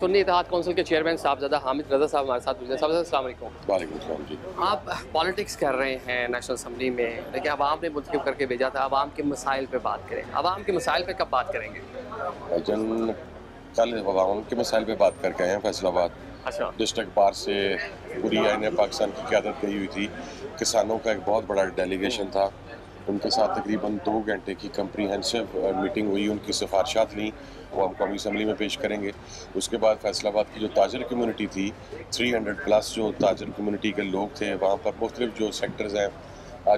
सुन्नी इत्तेहाद council के chairman साहबजादा Hamid रज़ा साहब हमारे साथ मौजूद हैं। साहब अस्सलाम वालेकुम। वालेकुम सलाम जी। आप पॉलिटिक्स कर रहे हैं नेशनल असम्बली में, लेकिन आवाम ने मुंतखब करके भेजा था आवाम के मसाइल पे बात करें। आवाम के मसाइल पे कब बात करेंगे? जन कल अवाम के मसाइल पे बात करके आए हैं फैसलाबाद। अच्छा, डिस्ट्रिक्ट बार से पूरी आईन पाकिस्तान की क़यादत गई हुई थी। किसानों का एक बहुत बड़ा डेलीगेशन था। उनके साथ तकरीबन 2 घंटे की कम्प्रीहेंसिव मीटिंग हुई। उनकी सिफारशात ली, वो हम कौमी असम्बली में पेश करेंगे। उसके बाद फैसलाबाद की जो ताजर कम्यूनिटी थी, 300 प्लस जो ताजर कम्यूनिटी के लोग थे, वहाँ पर मुख्तलिफ जो सेक्टर्स हैं,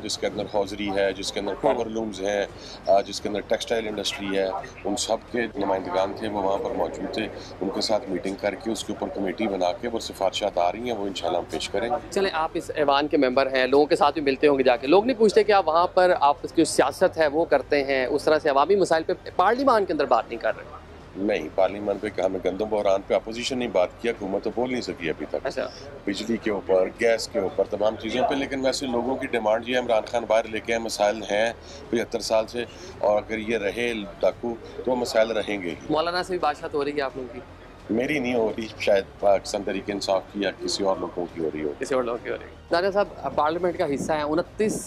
जिसके अंदर हौजरी है, जिसके अंदर पावर लूम्स हैं, जिसके अंदर टेक्सटाइल इंडस्ट्री है, उन सब के नुमाइंदगान थे, वो वहाँ पर मौजूद थे। उनके साथ मीटिंग करके उसके ऊपर कमेटी बना के वो सिफारशात आ रही हैं, वो इंशाल्लाह हम पेश करेंगे। चलें, आप इस ऐवान के मेंबर हैं, लोगों के साथ भी मिलते होंगे जाके। लोग नहीं पूछते कि आप वहाँ पर आप उसकी सियासत है वो करते हैं, उस तरह से अवामी मसाइल पे पार्लियामान के अंदर बात नहीं कर रहे? नहीं, पार्लियामेंट पे हमें गंदम बहरान पे अपोजिशन ने बात किया, हुकूमत तो बोल नहीं सकी अभी तक। अच्छा, बिजली के ऊपर, गैस के ऊपर, तमाम चीज़ों पे। लेकिन वैसे लोगों की डिमांड ये है, इमरान खान बाहर लेके आए, मसाइल हैं 75 साल से, और अगर ये रहे डाकू तो मसाइल रहेंगे ही। मौलाना से भी बातचीत हो रही है आप लोगों की? मेरी नहीं हो रही, शायद पाकिस्तान तहरीक इंसाफ की या किसी और लोगों की हो रही हो। किसी और लोगों की हो रही है। नादिर साहब, पार्लियामेंट का हिस्सा है, 29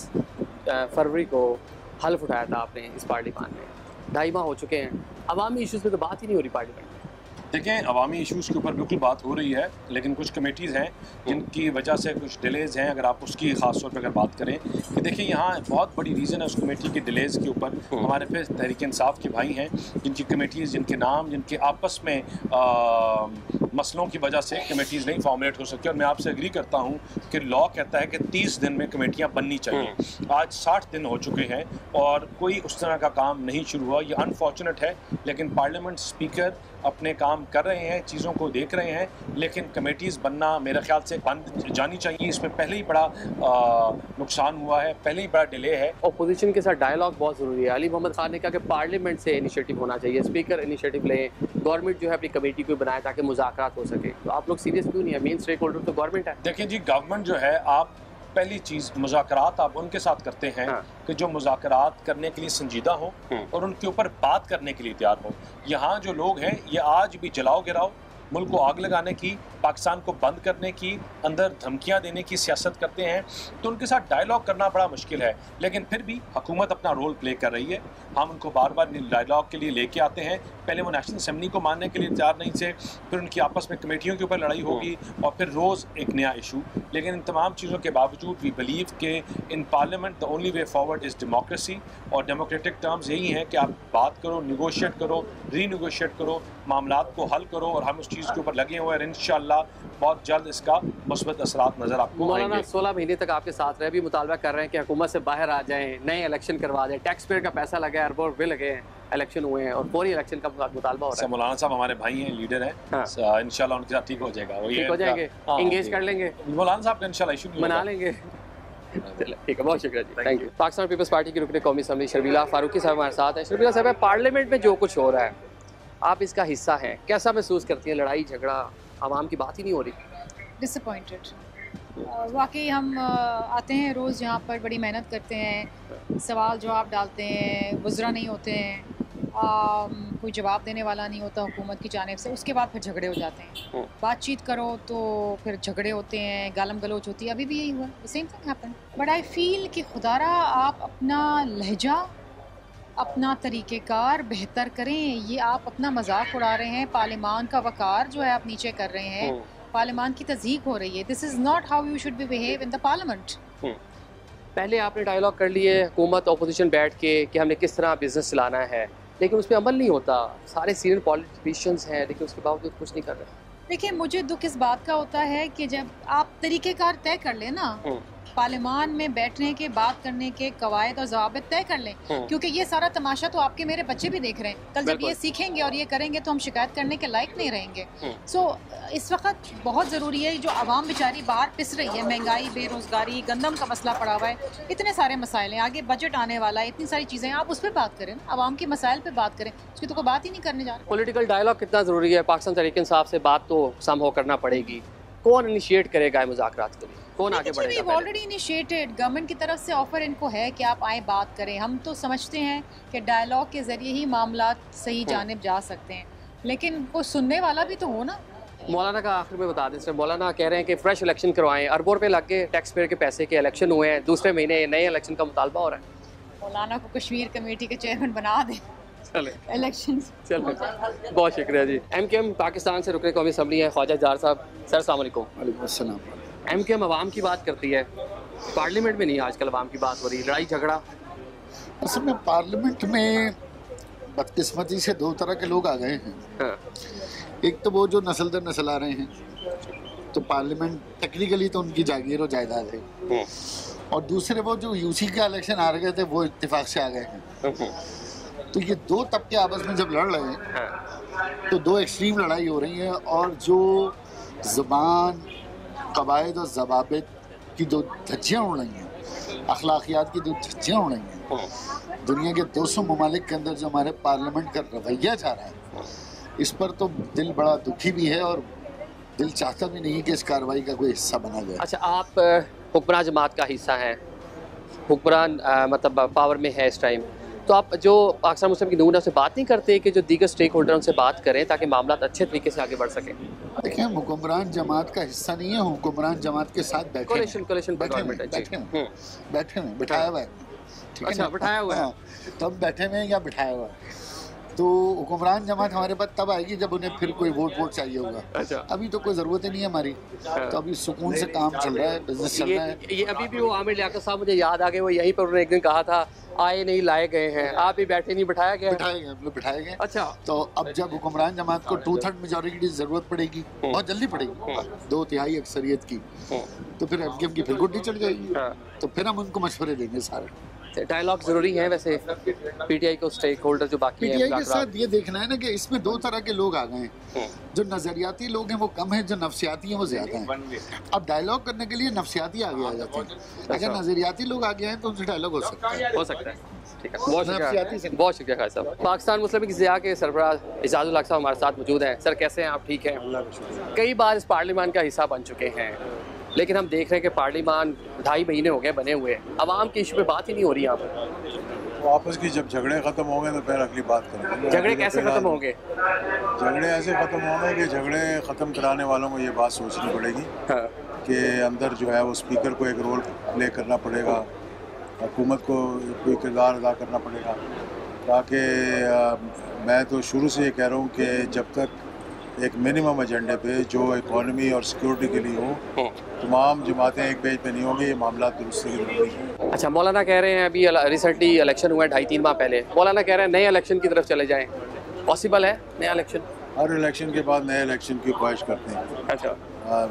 फरवरी को हल्फ उठाया था आपने इस पार्लियामान में। 2.5 माह हो चुके हैं, अवामी इशूज़ पे तो बात ही नहीं हो रही पार्लियामेंट में। देखें, अवामी इशूज़ के ऊपर बिल्कुल बात हो रही है, लेकिन कुछ कमेटीज़ हैं जिनकी वजह से कुछ डिलेज़ हैं। अगर आप उसकी ख़ास तौर पर अगर बात करें कि देखिए, यहाँ बहुत बड़ी रीज़न है उस कमेटी के डिलेज़ के ऊपर। हमारे पे तहरीक इंसाफ के भाई हैं, जिनकी कमेटीज़, जिनके नाम, जिनके आपस में मसलों की वजह से कमेटीज़ नहीं फॉर्मुलेट हो सकती। और मैं आपसे एग्री करता हूँ कि लॉ कहता है कि 30 दिन में कमेटियाँ बननी चाहिए। आज 60 दिन हो चुके हैं और कोई उस तरह का काम नहीं शुरू हुआ। ये अनफॉर्चुनेट है, लेकिन पार्लियामेंट स्पीकर अपने काम कर रहे हैं, चीज़ों को देख रहे हैं, लेकिन कमेटीज़ बनना मेरे ख्याल से बंद जानी चाहिए। इसमें पहले ही बड़ा नुकसान हुआ है, पहले ही बड़ा डिले है। अपोजिशन के साथ डायलॉग बहुत ज़रूरी है। अली मोहम्मद खान ने कहा कि पार्लियामेंट से इनिशिएटिव होना चाहिए, स्पीकर इनिशिएटिव लें, गवर्नमेंट जो है अपनी कमेटी को बनाए ताकि मुज़ाकरात हो सके। तो आप लोग सीरियस क्यों नहीं है? मेन स्टेक होल्डर तो गवर्नमेंट है। देखिए जी, गवर्नमेंट जो है, आप पहली चीज़ मुज़ाकरात आप उनके साथ करते हैं कि जो मुज़ाकरात करने के लिए संजीदा हो और उनके ऊपर बात करने के लिए तैयार हो। यहाँ जो लोग हैं, ये आज भी जलाओ गिराओ, मुल्क को आग लगाने की, पाकिस्तान को बंद करने की, अंदर धमकियां देने की सियासत करते हैं। तो उनके साथ डायलॉग करना बड़ा मुश्किल है, लेकिन फिर भी हुकूमत अपना रोल प्ले कर रही है। हम उनको बार बार डायलॉग के लिए लेके आते हैं। पहले वो नेशनल असम्बली को मानने के लिए तैयार नहीं थे, फिर उनकी आपस में कमेटियों के ऊपर लड़ाई होगी और फिर रोज़ एक नया इशू। लेकिन इन तमाम चीज़ों के बावजूद वी बिलीव के in parliament the only way forward is democracy. और डेमोक्रेटिक टर्म्स यही हैं कि आप बात करो, निगोशिएट करो, रीनिगोशिएट करो, मामलात को हल करो, और हम उस चीज़ के ऊपर लगे हुए हैं। इंशाअल्लाह बहुत जल्द इसका मुस्बत असरात नज़र आपको मौलाना आएंगे। 16 महीने तक आपके साथ रहे, भी मुतालबा कर रहे हैं कि हुकूमत से बाहर आ जाएं, नए इलेक्शन करवा दें, टैक्स पेयर का पैसा लगा है, अरबों रुपये लगे हैं, इलेक्शन हुए हैं और फौरी इलेक्शन का मुतालबा हो रहा है। मौलाना साहब हमारे भाई हैं, लीडर हैं। हाँ। इंशाल्लाह उनके साथ ठीक हो जाएगा, वो ठीक हो जाएंगे, इंगेज कर लेंगे, मौलाना साहब का इंशाल्लाह इशू नहीं मना होगा। लेंगे। चलो ठीक है, बहुत शुक्रिया जी, thank you. Pakistan Peoples Party के रुकने कौमी असम्बली शर्मिला फारूकी साहब हमारे साथ हैं। शर्मिला साहब, पार्लियामेंट में जो कुछ हो रहा है, आप इसका हिस्सा हैं, कैसा महसूस करती हैं? लड़ाई झगड़ा, आवाम की बात ही नहीं हो रही। डिसअपॉइंटेड। वाकई हम आते हैं रोज़ यहाँ पर, बड़ी मेहनत करते हैं, सवाल जवाब डालते हैं, वज़रा नहीं होते हैं, कोई जवाब देने वाला नहीं होता हुकूमत की जानिब से। उसके बाद फिर झगड़े हो जाते हैं। बातचीत करो तो फिर झगड़े होते हैं, गालम गलोच होती है। अभी भी यही हुआ, same thing happen. But I feel कि खुदारा आप अपना लहजा, अपना तरीक़ेकार बेहतर करें। ये आप अपना मजाक उड़ा रहे हैं, पार्लियामान का वक़ार जो है आप नीचे कर रहे हैं, पार्लियामान की तज़ीक हो रही है। This is not how you should be behave in the parliament. पहले आपने डायलॉग कर लिए हुकूमत अपोजिशन बैठ के कि हमने किस तरह बिजनेस चलाना है, लेकिन उस पर अमल नहीं होता। सारे सीनियर पॉलिटिशियंस हैं, लेकिन उसके बावजूद कुछ नहीं कर रहे। देखिए, मुझे दुख इस बात का होता है कि जब आप तरीक़ेकार तय कर लें ना, पार्लियामान में बैठने के, बात करने के कवायद और ज़वाबित तय कर लें, क्योंकि ये सारा तमाशा तो आपके मेरे बच्चे भी देख रहे हैं। कल जब ये सीखेंगे और ये करेंगे तो हम शिकायत करने के लायक नहीं रहेंगे। सो इस वक्त बहुत ज़रूरी है, जो आवाम बेचारी बाहर पिस रही है, महंगाई, बेरोज़गारी, गंदम का मसला पड़ा हुआ है, इतने सारे मसाइल हैं, आगे बजट आने वाला है, इतनी सारी चीज़ें हैं, आप उस पर बात करें ना, आवाम के मसाइल पर बात करें। उसकी तो कोई बात ही नहीं करने जा रहे। पॉलिटिकल डायलॉग कितना ज़रूरी है? पाकिस्तान तहरीक इंसाफ से बात तो संभव करना पड़ेगी। कौन इनिशिएट करेगा मुज़ाकरात के लिए? कौन आगे बढ़ेगा? ऑलरेडी इनिशिएटेड, गवर्नमेंट की तरफ से ऑफर इनको है कि आप आए, बात करें। हम तो समझते हैं कि डायलॉग के ज़रिए ही मामलात सही जानिब जा सकते हैं। लेकिन वो सुनने वाला भी तो हो ना। मौलाना का आखिर में बता दें सर, मौलाना कह रहे हैं कि फ्रेश इलेक्शन करवाएं, अरबों रुपए लग के टैक्स पेयर के पैसे के इलेक्शन हुए हैं, दूसरे महीने नए इलेक्शन का मुतालबा हो रहा है। मौलाना को कश्मीर कमेटी के चेयरमैन बना दे चले इलेक्शन। चलो बहुत शुक्रिया जी। MKM पाकिस्तान से रुकने कौमी असम्बली है ख्वाजा जार साहब। सर अस्सलाम वालेकुम। MKM अवाम की बात करती है, पार्लियामेंट में नहीं आजकल अवाम की बात हो रही, लड़ाई झगड़ा। असल में पार्लियामेंट में बदकिस्मती से दो तरह के लोग आ गए हैं। हाँ। एक तो वो जो नस्ल दर नस्ल आ रहे हैं, तो पार्लियामेंट टेक्निकली तो उनकी जागीर और जायदाद है, और दूसरे वो जो यूसी का इलेक्शन आ रहे थे वो इत्तेफाक से आ गए हैं। तो ये दो तबके आपस में जब लड़ रहे हैं तो दो एक्सट्रीम लड़ाई हो रही है, और जो ज़बान कवायद और ज़वाबित की जो धज्जियाँ उड़ रही हैं, अखलाकियात की जो धज्जियाँ उड़ रही हैं, दुनिया के 200 ममालिक के अंदर जो हमारे पार्लियामेंट का रवैया जा रहा है, इस पर तो दिल बड़ा दुखी भी है और दिल चाहता भी नहीं कि इस कार्रवाई का कोई हिस्सा बना जाए। अच्छा, आप हुक्मरान जमात का हिस्सा हैं, हुक्मरान मतलब पावर में है इस टाइम, तो आप जो पाकिस्तान मुस्लिम की नून है उससे बात नहीं करते कि जो दीगर स्टेक होल्डर उनसे बात करें ताकि मामला अच्छे तरीके से आगे बढ़ सकें? देखिए, हुक्मरान जमात का हिस्सा नहीं है, हुक्मरान जमात के साथ बैठे हैं, बिठाया हुआ है। ठीक है, अच्छा, बिठाया हुआ है। तब बैठे हुए हैं या बिठाया हुआ है। तो हुक्मरान जमात हमारे पास तब आएगी जब उन्हें फिर कोई वोट चाहिए होगा। अच्छा। अभी तो कोई ज़रूरत ही नहीं है हमारी, तो अभी सुकून से काम चल रहा है, बिजनेस चल रहा है। ये अभी भी वो आमिर लियाकत साहब मुझे याद आ गए, वो यहीं पर उन्होंने एक दिन कहा था आए नहीं लाए गए हैं, आप भी बैठे नहीं बिठाया गया। बिठाए गए। अच्छा। तो अब जब हुक्मरान जमात को 2/3 मेजॉरिटी की जरूरत पड़ेगी, बहुत जल्दी पड़ेगी, 2/3 अक्सरियत की, तो फिर MKM की फिर गुड्डी चढ़ जाएगी। तो फिर हम उनको मशवरे देंगे सारे। डायलॉग जरूरी है वैसे PTI को स्टेक होल्डर जो बाकी हैं PTI के साथ ये देखना है ना कि इसमें दो तरह के लोग आ गए हैं, जो नजरियाती लोग हैं वो कम है, जो नफ्सियाती हैं वो ज्यादा हैं। अब डायलॉग करने के लिए नफ्सियाती आगे आ जाते हैं, अगर नजरियाती लोग आगे हैं तो उनसे डायलॉग हो सकता है। ठीक है, बहुत शुक्रिया खान साहब। पाकिस्तान मुस्लिम की ज़िया के सरबराह इजाज़ुल हक साहब हमारे साथ मौजूद हैं। सर कैसे हैं आप? ठीक हैं। कई बार इस पार्लियामान का हिस्सा बन चुके हैं, लेकिन हम देख रहे हैं कि पार्लियामान 2.5 महीने हो गए बने हुए, अवाम के इशू पे बात ही नहीं हो रही यहाँ पर। आपस की जब झगड़े ख़त्म होंगे तो फिर अगली बात करेंगे। झगड़े कैसे ख़त्म होंगे? झगड़े ऐसे ख़त्म होंगे कि झगड़े ख़त्म कराने वालों को ये बात सोचनी पड़ेगी कि अंदर जो है वो स्पीकर को एक रोल प्ले करना पड़ेगा, हुकूमत को कोई किरदार अदा करना पड़ेगा, ताकि मैं तो शुरू से ये कह रहा हूँ कि जब तक एक मिनिमम एजेंडे पे जो इकॉनमी और सिक्योरिटी के लिए हो, तमाम जमातें एक पेज पे नहीं होंगी, ये मामला दुरुस्ती की ज़रूरी है। अच्छा, मौलाना कह रहे हैं अभी रिसेंटली इलेक्शन हुआ है 2.5-3 माह पहले, मौलाना कह रहे हैं नए इलेक्शन की तरफ चले जाएं, पॉसिबल है नया इलेक्शन? हर इलेक्शन के बाद नए इलेक्शन की ख्वाहिश करते हैं। अच्छा।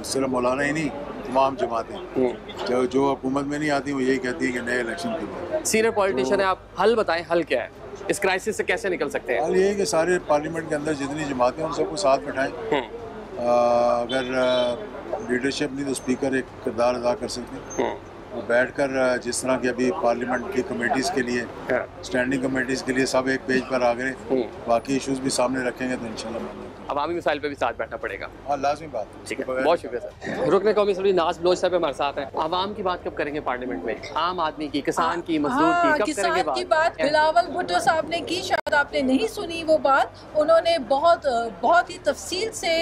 सिर्फ मौलाना ही नहीं, तमाम जमातें जो हुकूमत में नहीं आती वो यही कहती है कि नए इलेक्शन की बात। सीनियर पॉलिटिशियन है आप, हल बताएं, हल क्या है, इस क्राइसिस से कैसे निकल सकते हैं? हाल ये है कि सारे पार्लियामेंट के अंदर जितनी जमातें हैं उन सबको साथ बैठाएं। अगर लीडरशिप नहीं तो स्पीकर एक किरदार अदा कर सकते हैं, वो बैठकर जिस तरह की अभी पार्लियामेंट की कमेटीज़ के लिए, स्टैंडिंग कमेटीज़ के लिए सब एक पेज पर आ गए, बाकी इश्यूज भी सामने रखेंगे तो इंशाल्लाह अवामी मिसाइल पे भी साथ बैठना पड़ेगा। हाँ, लाजमी बात। ठीक है, बहुत शुक्रिया सर। रुकने कौमी असम्बली नाज बलोच साहब हमारे साथ हैं। आवाम की बात कब करेंगे पार्लियामेंट में? आम आदमी की, किसान की, मजदूर की, कब करेंगे किसान की बात बिलावल भुट्टो साहब ने की, शायद आपने नहीं सुनी वो बात। उन्होंने बहुत ही तफसील से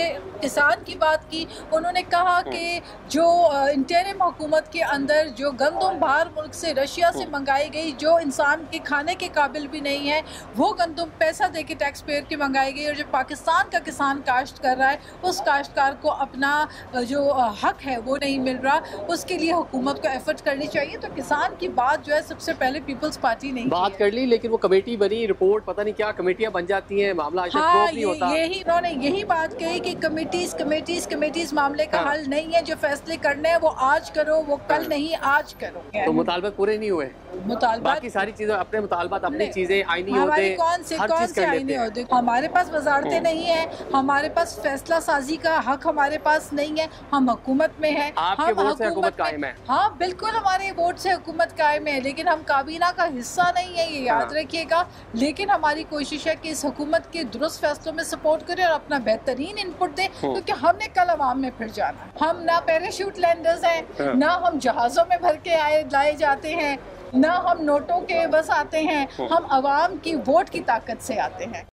किसान की बात की। उन्होंने कहा कि जो इंटरिम हुकूमत के अंदर जो गंदम बाहर मुल्क से, रशिया से मंगाई गई, जो इंसान के खाने के काबिल भी नहीं है, वो गंदम पैसा दे के टैक्स पेयर की मंगाई गई, और जो पाकिस्तान का किसान काश्त कर रहा है उस काश्तकार को अपना जो हक है वो नहीं मिल रहा। उसके लिए हुकूमत को एफर्ट करनी चाहिए। तो किसान की बात जो है सबसे पहले पीपल्स पार्टी ने बात कर ली, लेकिन वो कमेटी बनी, रिपोर्ट पता नहीं क्या कमेटियां बन जाती हैं, मामला नहीं होता। उन्होंने यही बात कही कि कमेटीज मामले का हल नहीं है, जो फैसले करने हैं वो आज करो, वो कल नहीं आज करो। तो मुतालबात पूरे नहीं हुए, बाकी सारी चीजें अपने मुतालबात, अपनी चीजें आईनी होते, कौन से आईनी होते। हमारे पास वजारतें नहीं है, हमारे पास फैसला साजी का हक हमारे पास नहीं है, हम हुकूमत में है, आपके वोट से हुकूमत कायम है। हाँ बिल्कुल, हमारे वोट से हुकूमत कायम है, लेकिन हम काबीना का हिस्सा नहीं है, ये याद रखिएगा। लेकिन हमारी कोशिश है कि इस हुकूमत के दुरुस्त फैसलों में सपोर्ट करें और अपना बेहतरीन इनपुट दें, क्योंकि हमने कल अवाम में फिर जाना। हम ना पैराशूट लैंडर्स हैं, ना हम जहाज़ों में भर के लाए जाते हैं, ना हम नोटों के बस आते हैं, हम अवाम की वोट की ताकत से आते हैं।